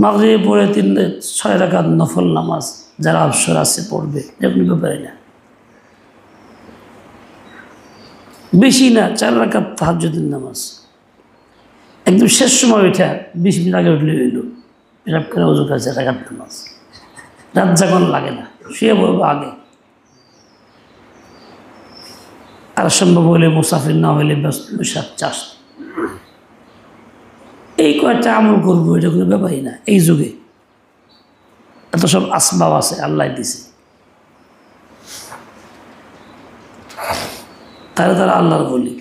মাগরিবে পড়ে 6 রাকাত নফল নামাজ যারা অবসর আছে পড়বে, এরকম ব্যাপারে না। বেশি না, 4 রাকাত তাহাজ্জুদের নামাজ একদম শেষ সময় ওইটা 20 মিনিট আগে উঠলে হইল, পেশাব করে ওযু করে 4 রাকাত নামাজ। রাত জাগন লাগে না, শুয়ে পড়বো আগে। আর সম্ভব হলে মুসাফির না হলে চাষ, এই কয়েকটা আমল করবো, এটা কোনো ব্যাপারই না। এই যুগে এত সব আসবাব আছে, আল্লাহ দিছে, তারা আল্লাহর বলি।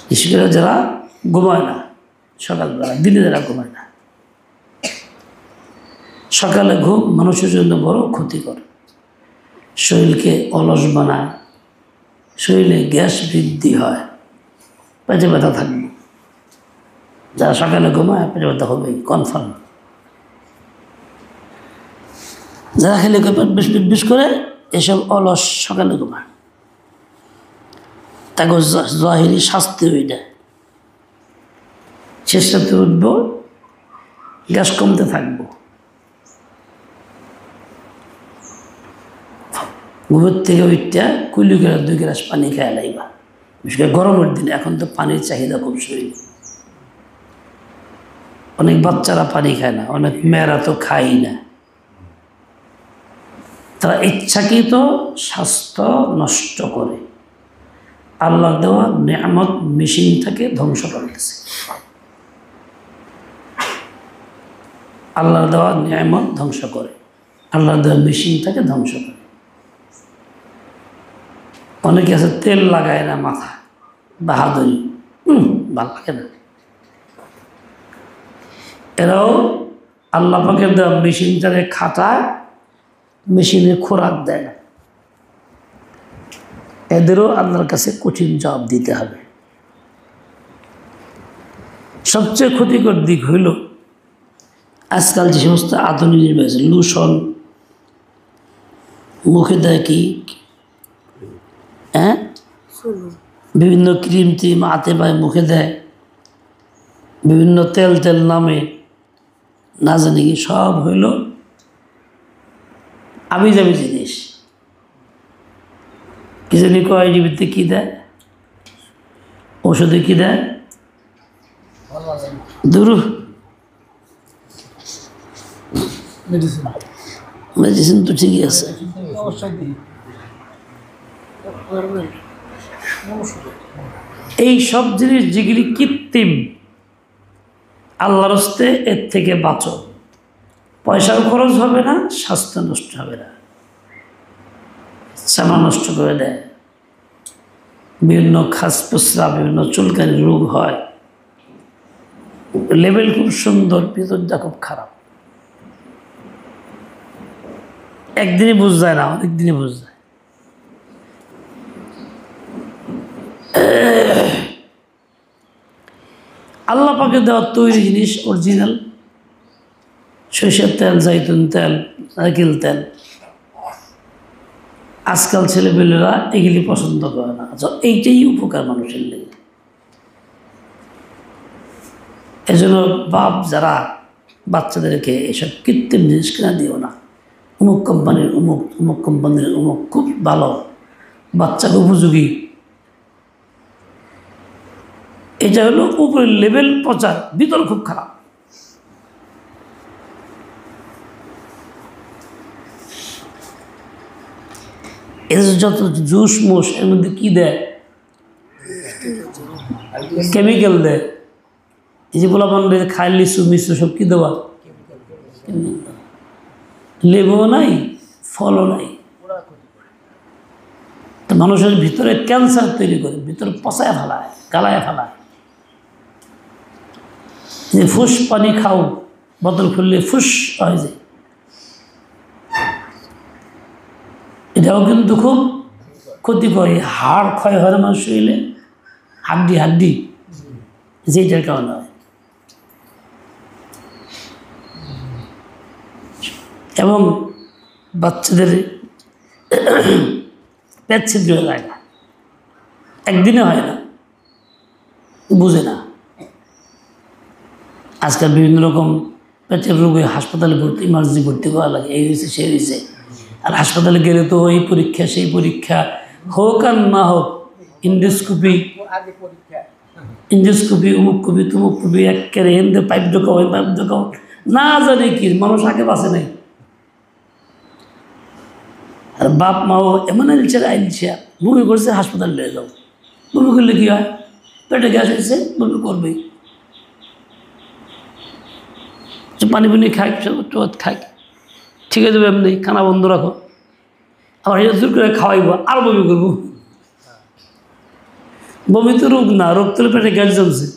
বিশেষ করে যারা ঘুমায় না সকালবেলা, দিনে যারা ঘুমায় না, সকালে ঘুম মানুষের জন্য বড় ক্ষতিকর, শরীরকে অলস বানায়, শরীরে গ্যাস বৃদ্ধি হয়, পেটে ব্যথা থাকবে। যারা সকালে ঘুমায় পেটে ব্যথা হবে কনফার্ম। যারা খেলে বিশ করে এসব অলস সকালে ঘুমায়, তাকে জাহিরি শাস্তি হয়ে যায়। শেষ রাতে উঠব, গ্যাস কমতে থাকবো, ঘুমের থেকে উঠটা কুলি করে 2 গ্লাস পানি খেয়ে লাইবা। বিশেষ করে গরমের দিনে এখন তো পানির চাহিদা খুব শরীর, অনেক বাচ্চারা পানি খায় না, অনেক মেয়েরা তো খাই না। তারা ইচ্ছাকৃত স্বাস্থ্য নষ্ট করে, আল্লাহ দেওয়া নেয়ামত মেশিন থেকে ধ্বংস করতেছে। আল্লাহ দেওয়া নেয়ামত ধ্বংস করে, আল্লাহ দেওয়া মেশিনটাকে ধ্বংস করে। অনেকে আছে তেল লাগায় না মাথা, বাহাদুরি, ভালো লাগে না। এরাও আল্লাহ পাকের দেওয়া মেশিনটাকে খাটায়, মেশিনে খোরাক দেয় না। এদেরও আল্লাহর কাছে কঠিন জবাব দিতে হবে। সবচেয়ে ক্ষতিকর দিক হইল আজকাল যে সমস্ত আধুনিক জিনিস, লুশন মুখে দেয়, কি বিভিন্ন ক্রিম টিম হাতে পায়ে মুখে দেয়, বিভিন্ন তেল নামে না জানি কি, সব হইল আবি যাবি জিনিস। কি জানি কয় জীবিতে কী দেয়, ওষুধে কী দেয়, দুরু মেডিসিন তো ঠিকই আছে। এই সব জিনিস যেগুলি কৃত্রিম, আল্লাহর হস্তে এর থেকে বাঁচো। পয়সাও খরচ হবে না, স্বাস্থ্য নষ্ট হবে না, চামড়া নষ্ট করে দেয়, বিভিন্ন খাস প্রস্রাব, বিভিন্ন চুলকানি রোগ হয়। লেভেল খুব সুন্দর, ভিতরটা খুব খারাপ। একদিনে বুঝ যায় না, অনেক দিনে বুঝ যায়। আল্লাহ পাকে দেওয়া তৈরি জিনিস অরিজিনাল, সরিষার তেল, জাইতুন তেল, নারকেল তেল, আজকাল ছেলেপেলেরা এগুলি পছন্দ করে না। এইটাই উপকার মানুষের লেগে। এজন্য বাপ যারা বাচ্চাদেরকে এসব কৃত্রিম জিনিস কিনা দিও না, অমুক কোম্পানির অমুক, অমুক কোম্পানির অমুক খুব ভালো, বাচ্চাকে উপযোগী, এটা হলো উপরের লেভেল প্রচার, ভিতর খুব খারাপ। এদের যত জুস মুস এর মধ্যে কী দেয়, কেমিক্যাল দেয়। এই যে বলা বান্ধব খায় লিচু মিচু সব কী দেওয়া, লেবুও নাই, ফলও নাই। তো মানুষের ভিতরে ক্যান্সার তৈরি করে, ভিতরে পচায় ফেলায়, গালায় ফেলায়। যে ফুস পানি খাও, বোতল খুললে ফুস হয়ে যায়, এটাও কিন্তু খুব ক্ষতি করে। হাড় ক্ষয় হয় মানুষ শরীরে, হাড্ডি যেটার কারণে হয়। এবং বাচ্চাদের পেট ছিদ্র হয়ে যায় না, একদিনে হয় না, বুঝে না। আজকাল বিভিন্ন রকম পেটের রোগে হাসপাতালে ভর্তি, ইমার্জেন্সি ভর্তি করা লাগে, এই হয়েছে সে হয়েছে। আর হাসপাতালে গেলে তো এই পরীক্ষা সেই পরীক্ষা, হোক আর না হোক, ইন্ডোস্কোপি অমুক কপি তুমুক কপি, একেবারে এনতে পাইপ ঢোকাও, এই পাইপ ঢোকাও, না জানে কি মানুষ আগে বাঁচে নাই। আর বাপ মাও এমন আইলছে বমি করছে, হাসপাতাল নিয়ে যাও। বমি করলে কী হয়? পেটে গ্যাস হয়েছে, বমি করবেই। পানি পানি খাই, শরবত খাই, ঠিক আছে এমনি খানা বন্ধ রাখো। আবার এটা জোর করে খাওয়াইব, আর বমি করবো। বমি তো রোগ না, রোগ তুলে পেটে গ্যাস জমছে।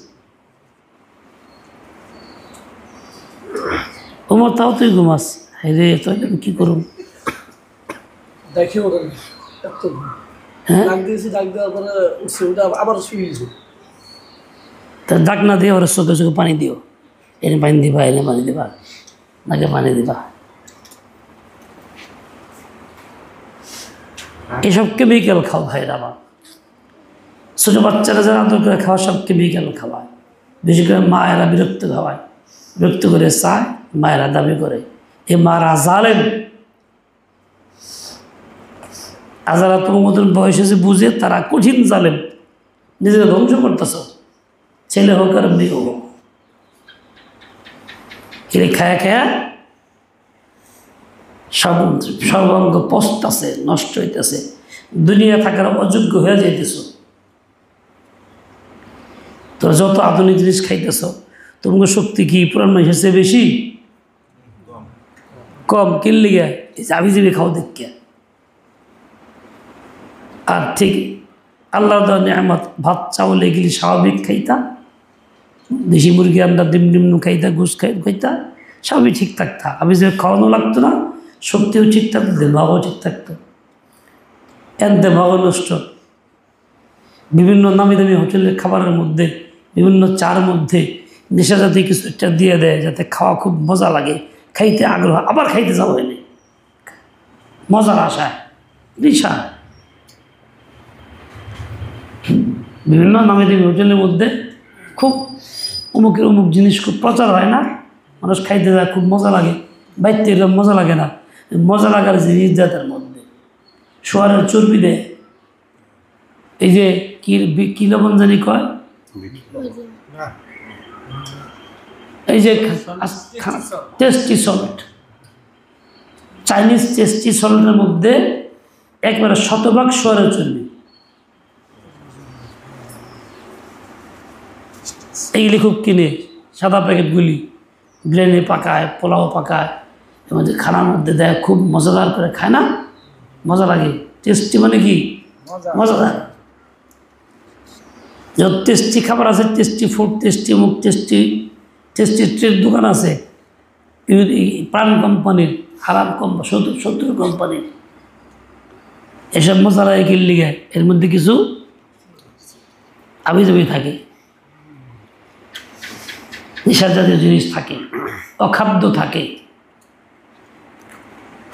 ওমর তাও তুই ঘুমাস, হ্যাঁ রে তাহলে আমি কী করুন? হ্যাঁ তা ডাক না দিয়ে ওরা চোখে চোখে পানি দিও, এনে পানি দিবা, এনে পানি দিবা, নাকে পানি দিবা। এসব কেমিক্যাল খাও ভাইরা আমার। ছোটো বাচ্চারা যারা আদর করে খাওয়া, সব কেমিক্যাল খাওয়ায়। বিশেষ করে মায়েরা বিরক্ত খাওয়ায়, বিরক্ত করে চায়, মায়েরা দাবি করে। এ মারা জালেম, আর যারা তোমার মতন বয়স হয়েছে বুঝে, তারা কঠিন জালেম। নিজেরা ধ্বংস করতেছ, ছেলে হোক আর মেয়ে হোক। এর খায়া খায়া সর্বাঙ্গ পস্তাছে, নষ্ট হইতেছে, দুনিয়া থাকার অযোগ্য হয়ে যাইতেছ। তোরা যত আধুনিক জিনিস খাইতেছ, তোমাকে শক্তি কি পুরান মানুষের চেয়ে বেশি? কম। কিনলে গে এই যে আবিজিবি খাও দেখে। আর ঠিক আল্লাহর দেওয়া নিয়ামত, ভাত চাউল এগুলি স্বাভাবিক খাইতা, দেশি মুরগি আন্ডা ডিম ডিম খাইতা, ঘুষ খাইতা, সবই ঠিক থাকতা। আবিজিবি খাওয়ানো লাগতো না, শক্তিও ঠিক থাকতো, দেমাগও ঠিক থাকতো। এর দেমাগও নষ্ট। বিভিন্ন নামি দামি হোটেলের খাবারের মধ্যে, বিভিন্ন চার মধ্যে নেশা জাতীয় কিছু একটা দিয়ে দেয়, যাতে খাওয়া খুব মজা লাগে, খাইতে আগ্রহ, আবার খাইতে যাওয়া হয়নি, মজার আশায় নেশা। বিভিন্ন নামি দামি হোটেলের মধ্যে খুব অমুকের অমুক জিনিস খুব প্রচার হয় না, মানুষ খাইতে যায়, খুব মজা লাগে। বাইতে এরকম মজা লাগে না, মজা লাগার জিনিস জাতের মধ্যে শোয়ারের চর্বি দেয়। এই যে কি লবণ জানি কয়, এই যে টেস্টি সল্ট, চাইনিজ টেস্টি সল্টের মধ্যে একবারে শতভাগ শোয়ারের চর্বি। এইগুলি খুব কিনে, সাদা প্যাকেটগুলি গ্রেনে পাকায়, পোলাও পাকায়, এর মধ্যে খানার মধ্যে দেয়, খুব মজাদার করে খায় না, মজা লাগে। টেস্টি মানে কি? মজাদার। যত টেস্টি খাবার আছে, টেস্টি ফুড, টেস্টি মুখ, টেস্টি ট্রেড দোকান আছে, প্রাণ কোম্পানির, হারাম শত্রু কোম্পানির, এসব মশলা এগিয়ে লিগে এর মধ্যে কিছু আবিজাবি থাকে, নেশার জাতীয় জিনিস থাকে, অখাদ্য থাকে।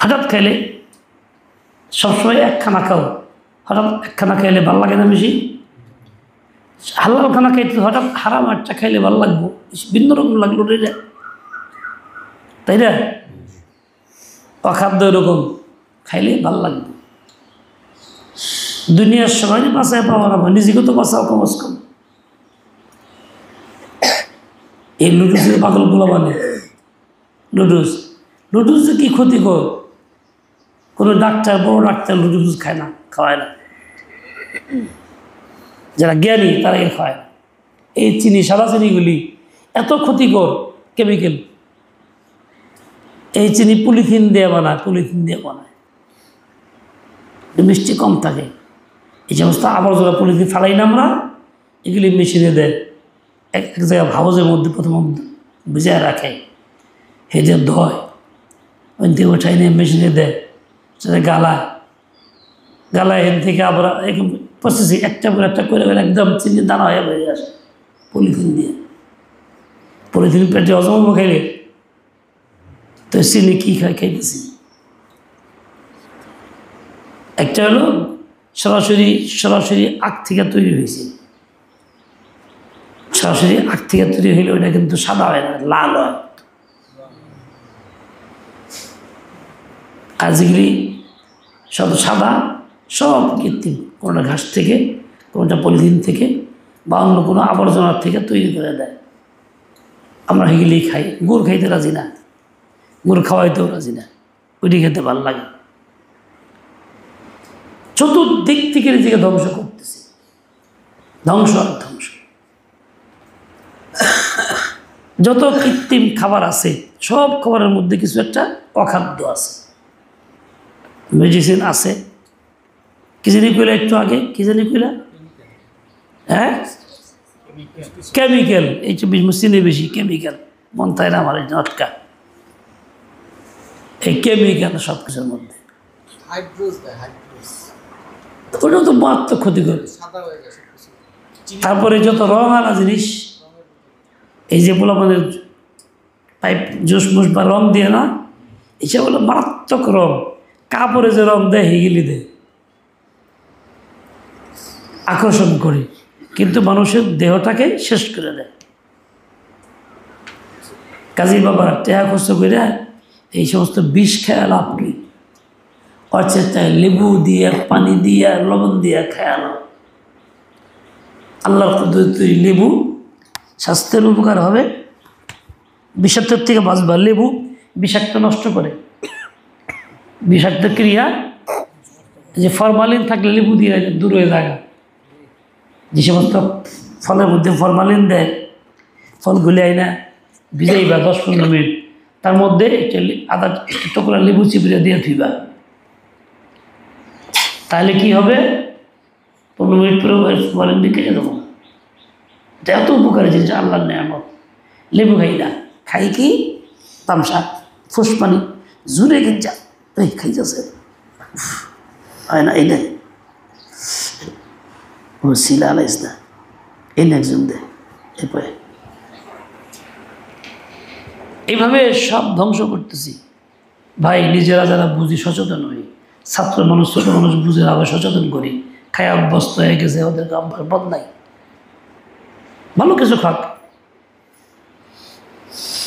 হঠাৎ খাইলে, সবসময় একখানা খাও, হঠাৎ একখানা খাইলে ভালো লাগে না বেশি? হালাল খানা খাইতে হঠাৎ হারাম একটা খাইলে ভালো লাগবো, ভিন্ন রকম লাগলো রে, তাই না? অখাদ্য এরকম খাইলে ভালো লাগবে। দুনিয়ার সবাই বাঁচায় পাওয়া না, নিজেকে তো বাঁচাও কমস কম। এই লুডুসের পাগলগুলো মানে লুডুস যে কী ক্ষতিকর, কোনো ডাক্তার, বড় ডাক্তার লুডুস খায় না, খাওয়ায় না। যারা জ্ঞানী তারা এর খায় না। এই চিনি, সাদা চিনিগুলি এত ক্ষতিকর কেমিক্যাল। এই চিনি পলিথিন দিয়ে বানায়, মিষ্টি কম থাকে। এই সমস্ত আবর্জনা পলিথিন ফালাই না আমরা, এগুলি মেশিনে দেয়, এক জায়গায় হাউজের মধ্যে প্রথম ভিজায় রাখে, হেঁটে ধয়, ওই থেকে ওঠাই নিয়ে মেশিনে দেয়, সেটা গালায় এর থেকে আবার প্রসেসিং একটা করে একটা করে একদম চিনি দানা হয়ে বেরিয়ে আসে পলিথিন দিয়ে। পলিথিন পেটে হজম খাইলে তো চিনি কী খাইতেছি। একটা হলো সরাসরি আখ থেকে তৈরি হয়েছে, সরাসরি আখ থেকে তৈরি হইলে ওইটা কিন্তু সাদা হয় না, লাল হয়। আর যেগুলি সব সাদা, সব কৃত্রিম, কোনোটা ঘাস থেকে, কোনোটা পলিথিন থেকে বা অন্য কোনো আবর্জনার থেকে তৈরি করে দেয়। আমরা এগুলি খাই, গুড় খাইতে রাজি না, গুড় খাওয়াইতেও রাজি না, ওইটি খেতে ভালো লাগে। চতুর্দিক থেকে নিজেকে ধ্বংস করতেছে, ধ্বংস আর ধ্বংস। যত কৃত্রিম খাবার আছে সব খাবারের মধ্যে কিছু একটা অখাদ্য আছে, মেডিসিন আছে। কি জানি কইলা একটু আগে, কি জানি কইলা? হ্যাঁ, কেমিক্যাল। এই 24 চিনি বেশি কেমিক্যাল, মন তাই না আমার এই নটকা, এই কেমিক্যাল সব কিছুর মধ্যে। ওটাও তো মারাত্মক ক্ষতি করে। তারপরে যত রং আনা জিনিস, এই যে পোলাপানের পাইপ জুস মুস বা রং দিয়ে না, এসব হলো মারাত্মক রং। কাপড়ে যে রং দেয় হিগিলি দেয়, আকর্ষণ করে, কিন্তু মানুষের দেহটাকে শেষ করে দেয়। কাজী বাবার টেহা খরচ করে এই সমস্ত বিষ খেয়া লাভ কি? অচেষ্টা লেবু দিয়ে, পানি দিয়ে, লবণ দিয়ে খেয়ালো। আল্লাহর পদ্ধতি লেবু স্বাস্থ্যের উপকার হবে, বিষাক্তের থেকে বাঁচবা। লেবু বিষাক্ত নষ্ট করে, বিষাক্ত ক্রিয়া, যে ফরমালিন থাকলে লেবু দিয়ে দূর হয়ে যায়। যে সমস্ত ফলের মধ্যে ফরমালিন দেয়, ফলগুলি আইনা ভিজাইবা 10-15 মিনিট, তার মধ্যে আধা টুকরা লেবু চিপড়ে দিয়ে ধুইবা, তাহলে কি হবে? 15 মিনিট পরে ফরমালিন দিয়ে কেটে দেবো। এটা এত উপকারী জিনিস, আল্লাহর নেয়ামত। লেবু খাই না, খাই কি তামসা, ফুসপানি, জুড়ে গিঞ্জা, এই খাই যাচ্ছে হয় না। এই দেখ ও শিলা আলাইস না, এই একজন দে এরপরে। এইভাবে সব ধ্বংস করতেছি ভাই। নিজেরা যারা বুঝি, সচেতন হই, ছাত্র মানুষ, ছোটো মানুষ বুঝে আবার সচেতন করি। খায় অভ্যস্ত হয়ে গেছে, ওদেরকে অভ্যাস বদলাই। ভালো কিছু খাক,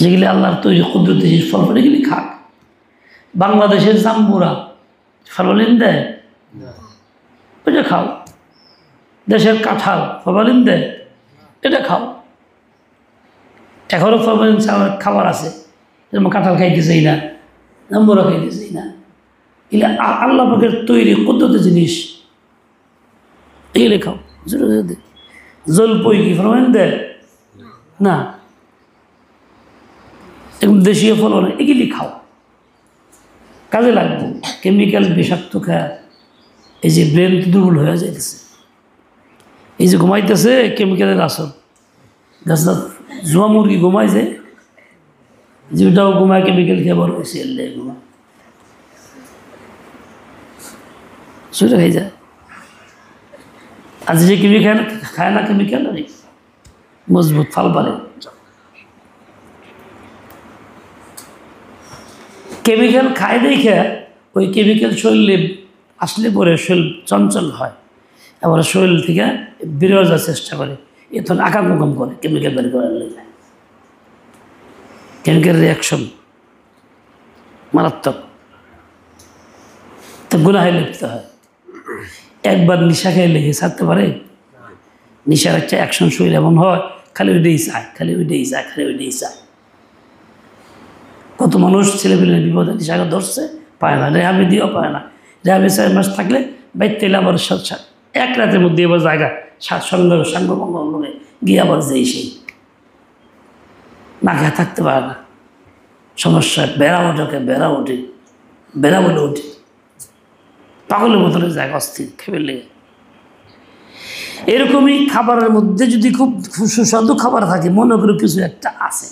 যেগুলি আল্লাহর তৈরি কুদরতি ফল ফল, এগুলি খাক। বাংলাদেশের জাম্বুরা ফরমালিন দেয়, ওইটা খাও। দেশের কাঁঠাল ফরমালিন দেয়, এটা খাও। এখনও ফরমালিন খাবার আছে, যেমন কাঁঠাল খাইতে চাই না, জাম্বুরা খাইতে চাই না। এগুলি আল্লাহ পাকের তৈরি কুদরতি জিনিস, এগুলি খাও। জলপই কি ফরমালিন দেয় না? এরকম দেশীয় ফল অনেক, এগুলি খাও, কাজে লাগবে। কেমিক্যাল বিষাক্ত খায় এই যে ব্রেন দুর্বল হয়ে যাইতেছে, এই যে ঘুমাইতেছে কেমিক্যালের আসর। গাছটা জুয়া মুরগি ঘুমাই যে ওটাও ঘুমায়, কেমিক্যাল খেয়ে বড় হয়েছে, এলে ঘুমায়, সেটা হয়ে যায়। আর যে কেমিক্যাল খায় না, কেমিক্যাল মজবুত ফাল পারে। কেমিক্যাল খায় দেখে ওই কেমিক্যাল শরীরে আসলে পরে শরীর চঞ্চল হয়, এবার শরীর থেকে বেরোয় যাওয়ার চেষ্টা করে, এখন আকাম মুকাম করে কেমিক্যাল বের করার লেগে। কেমিক্যাল রিয়াকশন মারাত্মক, তো গুনাহে লিপ্ত হয়। একবার নিশা খেয়ে লেগে ছাড়তে পারে? নিশার একটা অ্যাকশন শরীর এমন হয়, খালি ওইটাই চায়, খালি ওইটাই চায়, খালি ওইটাই চায়। কত মানুষ ছেলেপেলে বিপদে নিশাকে ধরছে, পায় না, রেহাবে দিয়েও পায় না। রেহাবে 4 মাস থাকলে বাইতে এলে আবার এক রাতের মধ্যে এবার জায়গা সাঙ্গভঙ্গ লোকে গিয়ে আবার যেই সেই না খেয়ে থাকতে পারে না। সমস্যা বেড়া ওঠে, বেড়া বলে ওঠে, পাগলের মতন জায়গা অস্থির খেয়ে লেগে। এরকমই খাবারের মধ্যে যদি খুব সুস্বাদু খাবার থাকে, মনে করো কিছু একটা আছে,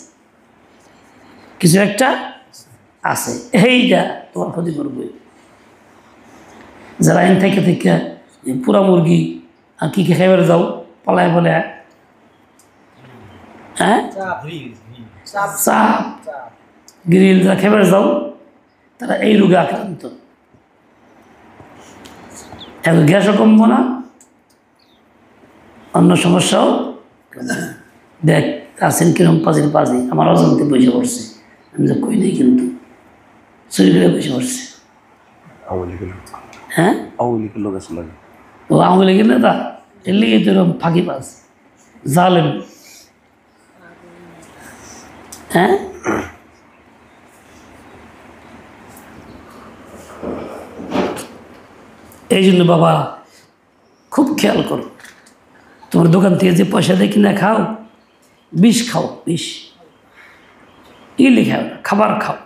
কিছু একটা আছে, এইটা তোমার ক্ষতি করবে। যারা আইন থেকে পুরা মুরগি আর কি খাইবার যাও পলায় বলে, হ্যাঁ চাপ গ্রিল যা খাইবার যাও, তারা এই রোগে আক্রান্ত। এখন গ্যাসও কমবো না, অন্য সমস্যাও। দেখ আছেন কিরম পাজির পাজি, আমার অজান্তে বসে পড়ছে। আমি তো কই নেই, কিন্তু চুরি করে বসে পড়ছে। হ্যাঁ, ও আওয়ামী লীগের নেতা, এর লিগে তো এরকম ফাঁকি পাস জালেম। হ্যাঁ, এই জন্য বাবা খুব খেয়াল করো, তোমার দোকান থেকে যে পয়সা দিয়ে কিনে খাও, বিষ খাও, বিষ ইলি খাও না, খাবার খাও,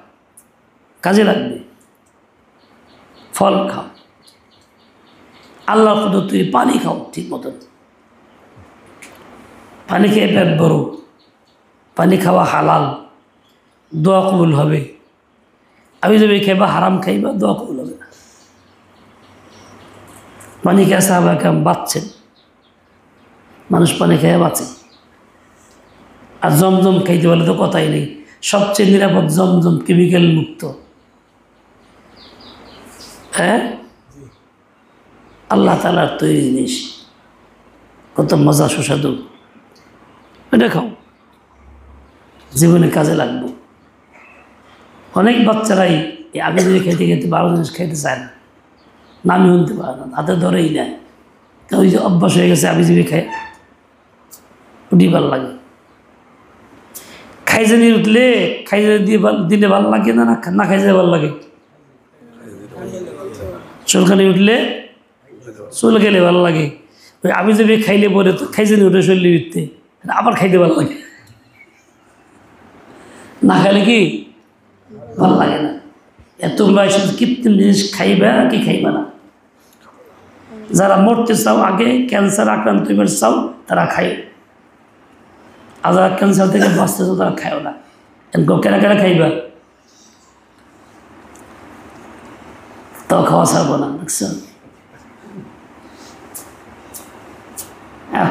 কাজে লাগবে, ফল খাও, আল্লাহ কত তুই পানি খাও ঠিক মতন, পানি খেয়ে পেট বড়, পানি খাওয়া হালাল, দোয়া কবুল হবে। আমি যদি খাইবা হারাম খাইবা, দোয়া কবুল হবে না। পানি খেয়ে সাহাবা কেমন বাঁচছেন, মানুষ পানি খেয়ে বাঁচে। আর জমজম খাইতে বলে তো কথাই নেই, সবচেয়ে নিরাপদ জমজম, কেমিক্যাল মুক্ত। হ্যাঁ, আল্লাহ তাআলার তৈরি জিনিস, কত মজা সুস্বাদু, এটা খাও, জীবনে কাজে লাগবে। অনেক বাচ্চারাই এই আগে যদি খেতে খেতে ভালো জিনিস খেতে চায় না, নামই শুনতে পারে না, হাতে ধরেই নেয়। ওই যে অভ্যাস হয়ে গেছে আবিজিবি খায়, উঠি ভাল লাগে। খাইজানি উঠলে খাইজানি দিয়ে দিলে ভালো লাগে না, না খাইজে ভালো লাগে? চুলখানি উঠলে চুল খেলে ভালো লাগে। ওই আবিজিবি খাইলে পরে তো খাইজানি উঠে শরীরে উঠতে আবার খাইতে ভালো লাগে, না খাইলে কি ভালো লাগে না। তোমরা এসব কৃত্রিম জিনিস খাইবা কি খাইবা না? যারা মরতে চাও, আগে ক্যান্সার আক্রান্ত হইবার চাও, তারা খায়। আর যারা ক্যান্সার থেকে বাঁচতে চাও, তারা খায়ও না। কেনা কেনা খাইবা, তাও খাওয়া ছাড়বো না, দেখছো?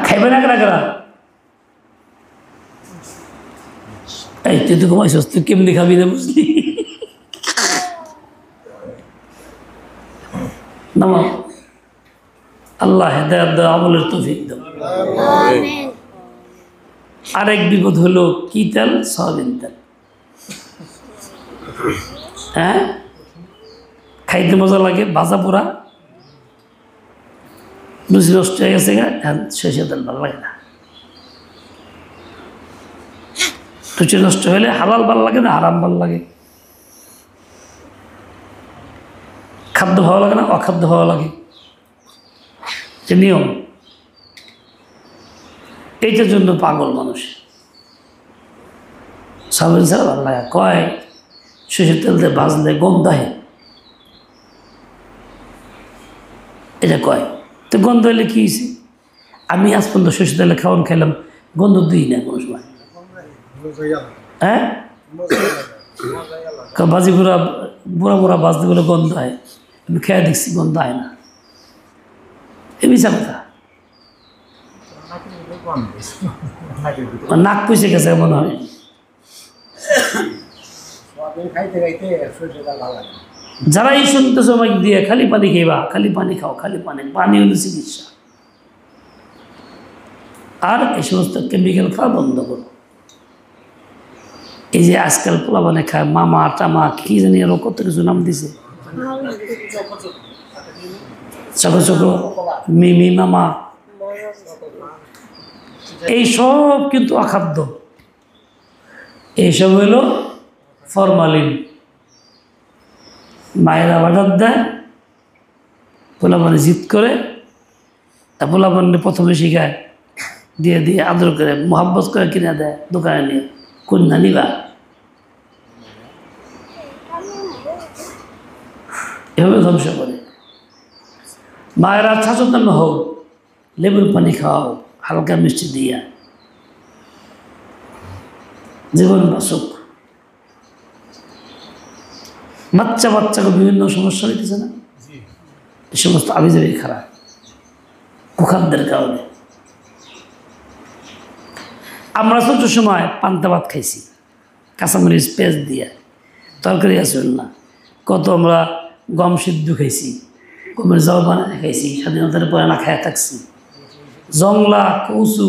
খাইবে না কেনা কেনা? এই তুই তো ঘুমাইছিস, তুই কেমনি খাবি না বুঝলি? নামাজ আল্লাহ হেদায়েত দাও, আমলের তৌফিক দাও। আরেক বিপদ হলো কি তেল? সয়াবিন তেল। হ্যাঁ, খাইতে মজা লাগে, ভাজা পোড়া, রুচি নষ্ট হয়ে গেছে। সরিষা তেল ভালো লাগে না, রুচি নষ্ট হলে হালাল ভালো লাগে না, হারাম ভালো লাগে। খাদ্য ভালো লাগে না, অখাদ্য ভালো লাগে, যে নিয়ম। এইটার জন্য পাগল মানুষ। সয়াবিন ছাড়া ভালো লাগে, কয় সরষের তেল দিয়ে ভাজলে গন্ধ হয়, এটা কয়। তো গন্ধ হলে কী হয়েছে? আমি আজ পর্যন্ত সরষের তেলে খাইলাম, গন্ধ দিই না কোনো সময়। হ্যাঁ, ভাজি বুড়া বুড়া বুড়া ভাজতে বলে গন্ধ হয়, আমি খেয়ে দেখছি গন্ধ হয় না, এ মিশা কথা। নাক পুষে গেছে মনে হয়। যারাই শুনতেছ আমাকে দিয়ে খালি পানি খাইবা, খালি পানি খাও, খালি পানি, পানি হলো চিকিৎসা। আর এই সমস্ত কেমিক্যাল খাওয়া বন্ধ করো। এই যে আজকাল পোলাপানে খায় মামা টামা কি জানি আরো কত কিছু নাম দিছে, ছোট ছোট মিমি মামা, এইসব কিন্তু অখাদ্য। এইসব হইল ফরমালিন। মায়েরা অর্ডার দেয়, পোলাপানে জিদ করে, পোলাপানে প্রথমে শিখায়, দিয়ে দিয়ে আদর করে মোহাব্বত করে কিনে দেয় দোকানে নিয়ে, কন্যা নিবা, এভাবে ধ্বংস করে। মায়েরা সচেতন হোক, লেবুর পানি খাওয়াও হালকা মিষ্টি দিয়া, জীবন বাঁচুক। বাচ্চাকে বিভিন্ন সমস্যা হইতেছে না, এই সমস্ত আবিজাবি খারাপ কুখাদ্যের কারণে। আমরা ছোট সময় পান্তা ভাত খাইছি, কাঁচামরিচ পেঁয়াজ দিয়া, তরকারি আসবেন না। কত আমরা গম সিদ্ধ খাইছি, গমের জল বানায় খাইছি, স্বাধীনতার পরে না খায় থাকছি। জংলা, কচু,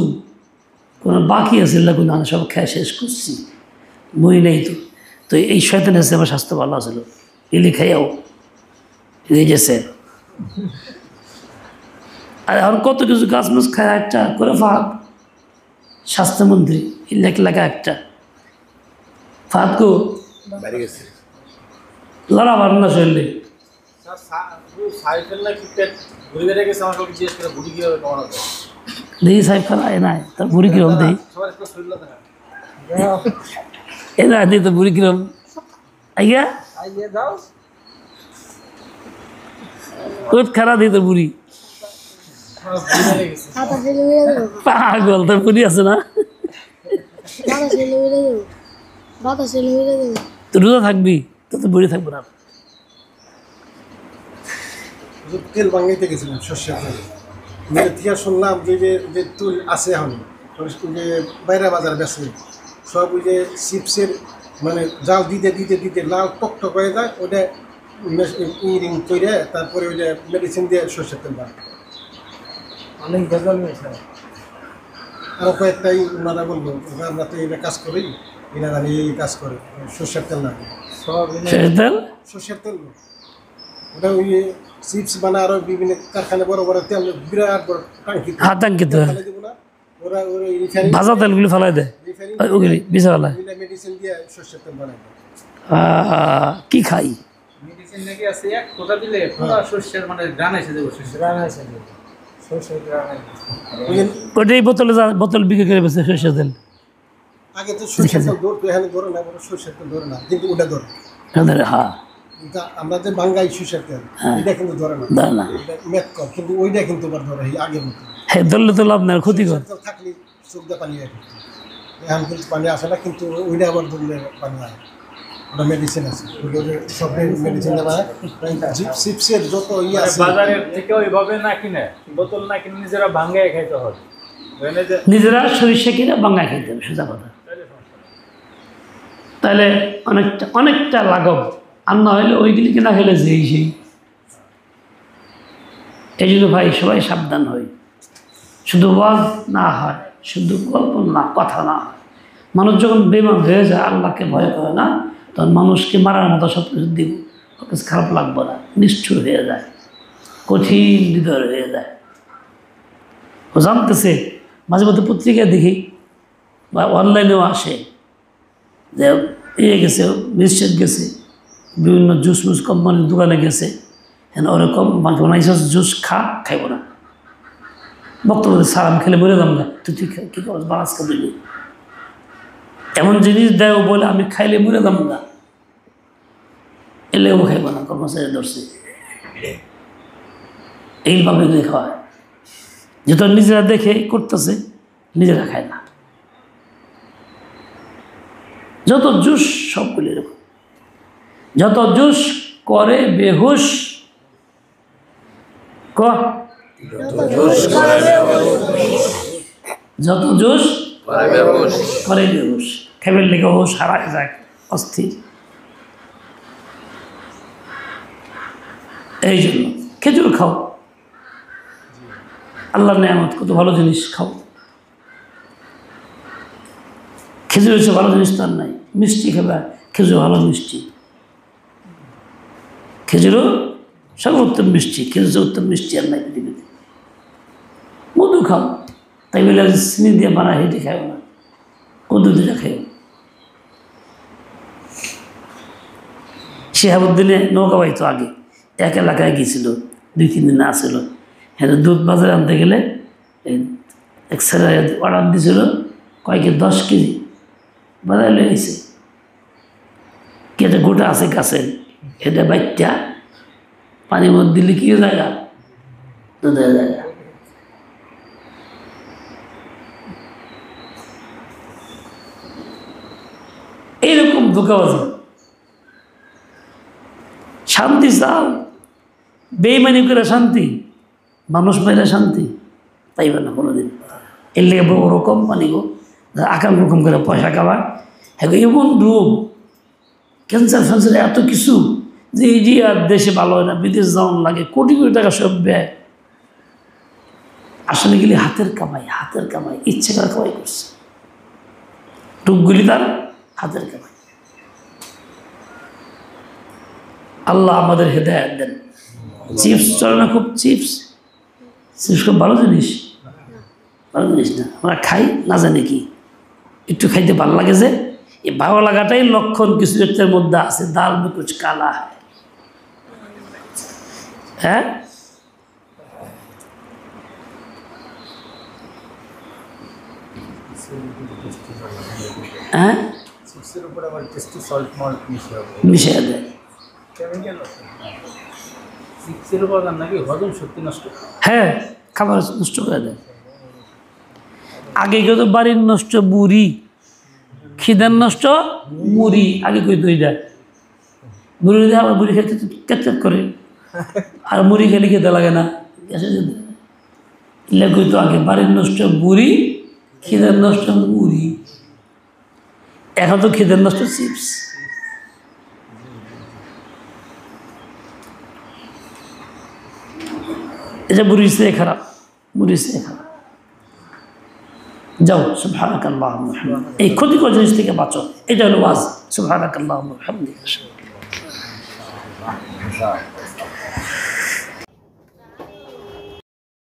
কোনো বাকি আছে কোনো আমি সব খেয়ে শেষ করছি, বই নেই তো। তো এই শয়তান এসে আমার স্বাস্থ্য ভালো আছিল, ইলি খাইয়াও এই গেছে। আর এখন কত কিছু গাছ মাছ খায় একটা করে ফাহাদ স্বাস্থ্যমন্ত্রী লেখা একটা ফাহাদ কো লড়া পার না শরীরে। দেখি সাহেব খানা এ নাই তার বুড়ি কিরম দেখি এ না দিই তো বুড়ি কিরম আইয়া খারাপ দিই তোর বুড়ি পাগল, তোর বুড়ি আছে না? তুই রোজা থাকবি তো তোর বুড়ি থাকবো না। তেল বাঙাইতে গেছিলাম সর্ষের তেল থেকে শুনলাম যে তুল আছে এখন যে বাইরা বাজার বেছে সব ওই যে চিপসের মানে জাল দিতে দিতে দিতে লাল টকটক হয়ে যায়, ওটা ইরিং করে তারপরে ওই যে মেডিসিন দিয়ে সর্ষের তেল বানায় অনেক ভেজাল হয়েছে। আরও কয়েকটাই ওনারা বলবো আমরা তো এটা কাজ করি, এনারা এই কাজ করে সর্ষের তেল না সব সর্ষের তেল ওটা ওই চিপস বানায় আরো বিভিন্ন কারখানা বড় বড় তেল বিরাট বড় টাঙ্কি দেবো না, ওরা ভাজা তেলগুলি ফেলাই দেয় মেডিসিন দিয়ে সর্ষের তেল বানায়। কি খাই মেডিসিন নাকি আছে এক ফোঁটা দিলে পুরো সর্ষের মানে গ্রান এসে যাবে, গ্রান এসে যাবে সর্ষের গ্রান। ওটাই বোতল বিক্রি করে বেছে সর্ষের তেল। আগে তো সর্ষের তেল ধরতো, এখানে ধরে না, সর্ষের তেল ধরে না, কিন্তু ওটা ধরে। হ্যাঁ আমরা যে বাঙ্গাই সর্ষের তেল এটা কিন্তু ধরে না, মেদ কর, কিন্তু ওইটা কিন্তু ধরে আগের মতো। হ্যাঁ ধরলে তো লাভ নাই, ক্ষতিকর থাকলে চোখ দিয়ে পানি আসে, এখন কিন্তু পানি আসে না, কিন্তু ওইটা আবার ধরলে পানি আসে, ওটা মেডিসিন আছে, সব মেডিসিন চিপসের যত ইয়ে আছে বাজারের থেকে ওইভাবে না কিনে বোতল না কিনে নিজেরা ভাঙ্গায় খাইতে হবে, নিজেরা সরিষা কিনে বাঙ্গায় খাইতে হবে, সোজা কথা। তাহলে অনেকটা লাঘব, আর না হলে ওইগুলি কিনা খেলে যেই সেই। এই জন্য ভাই সবাই সাবধান হই, শুধু ওয়াজ না হয়, শুধু গল্প না, কথা না হয়। মানুষ যখন বেমান হয়ে যায়, আল্লাহকে ভয় করে না, তখন মানুষকে মারার মতো সব কিছু দিব, কিছু খারাপ লাগবে না, নিষ্ঠুর হয়ে যায়, কঠিন হৃদয় হয়ে যায়। ও জানতেছে, মাঝে মধ্যে পত্রিকায় দেখি বা অনলাইনেও আসে যে গেছে, মিষ্টের গেছে, বিভিন্ন জুস মুস কোম্পানির দোকানে গেছে, হ্যাঁ ওরকম জুস খাইব না, বক্তব্য সারাম খেলে মরে যাম না, তুই কী করছ বাস করে দিবি, এমন জিনিস দেয় বলে আমি খাইলে মরে যাম না, এলেও খাইব না, কর্মচারী ধরছে। এইভাবে দেখা হয়, যেটা নিজেরা দেখে করতেছে, নিজেরা খায় না। যত জুস সবগুলি এরকম, যত জুস করে বেহুশ, যত জুস করে বেহুশ, খেবের লেগে হুশ হারায় যায়, অস্থির। এই জন্য খেজুর খাও, আল্লাহর নেয়ামত, কত ভালো জিনিস খাও। খেজুর হচ্ছে ভালো জিনিস তার নাই, মিষ্টি খেলা, খেজুর ভালো মিষ্টি, খেজুরও সর্বোত্তম মিষ্টি, খেজুর উত্তম মিষ্টি আর নাই পৃথিবীতে। মধু খাও, তাই বলে চিনি দিয়ে বানায় হেঁটে খাও না, মধু দিয়ে খাও। শিহাবুদ্দিনে নৌকা বাইতো আগে, এক এলাকায় গিয়েছিল, 2-3 দিন আসছিল, হ্যাঁ দুধ বাজারে আনতে গেলে এক ছেলে অর্ডার দিয়েছিল কয়েকে 10 কেজি বাজারে লেগেছে, কেটে গোটা আছে গাছের, এটা বাচ্চা পানির মধ্যে দিলে কি জায়গা, দুধের জায়গা। এইরকম ধোঁকাবাজি। শান্তি চাও, বেইমানি করে শান্তি, মানুষ মেরে শান্তি পাইবে না কোনোদিন। এর লেগে বড় কোম্পানি গো আকাম রকম করে পয়সা খাওয়ায়, হ্যাঁ এমন রোগ, ক্যান্সার ফ্যান্সার এত কিছু যে এই যে আর দেশে ভালো হয় না, বিদেশ যাওয়ান লাগে, কোটি কোটি টাকা সব ব্যয়। আসলে গেলে হাতের কামাই, ইচ্ছে করে কামাই করছে। রোগগুলি তার হাতের কামাই। আল্লাহ আমাদের হেদায়েত দেন। চিপস চলে না খুব, চিপস খুব ভালো জিনিস, ভালো জিনিস না, আমরা খাই না জানি কি, একটু খাইতে ভালো লাগে যে, এই ভালো লাগাটাই লক্ষণ কিছু একটার মধ্যে আছে, দাল মে কুছ কালা হ্যাঁ। হ্যাঁ চিপসের উপরে আবার টেস্টি সল্ট মল্ট মিশিয়ে দেয়। কেমিক্যাল চিপসের উপাদান নাকি হজম শক্তি নষ্ট করে। হ্যাঁ, খাবার নষ্ট করে দেয়। আগে কেউ তো বাড়ির নষ্ট বুড়ি, খিদার নষ্ট মুড়ি, আগে কই দই দেয় বুড়ি দিয়ে, আবার বুড়ি খেতে ক্যাট করে, আর মুড়ি খেলে খেতে লাগে না, কই তো আগে বাড়ির নষ্ট বুড়ি, খিদার নষ্ট মুড়ি, এখন তো খিদের নষ্ট চিপস। এটা বুড়ির চেয়ে খারাপ, বুড়ির চেয়ে খারাপ। যাও সুবহানাকাল্লাহুম্মা ওয়া বিহামদিক, এই ক্ষতিকর জিনিস থেকে বাঁচো, এটা হলো ওয়াজ। সুবহানাকাল্লাহুম্মা ওয়া বিহামদিক।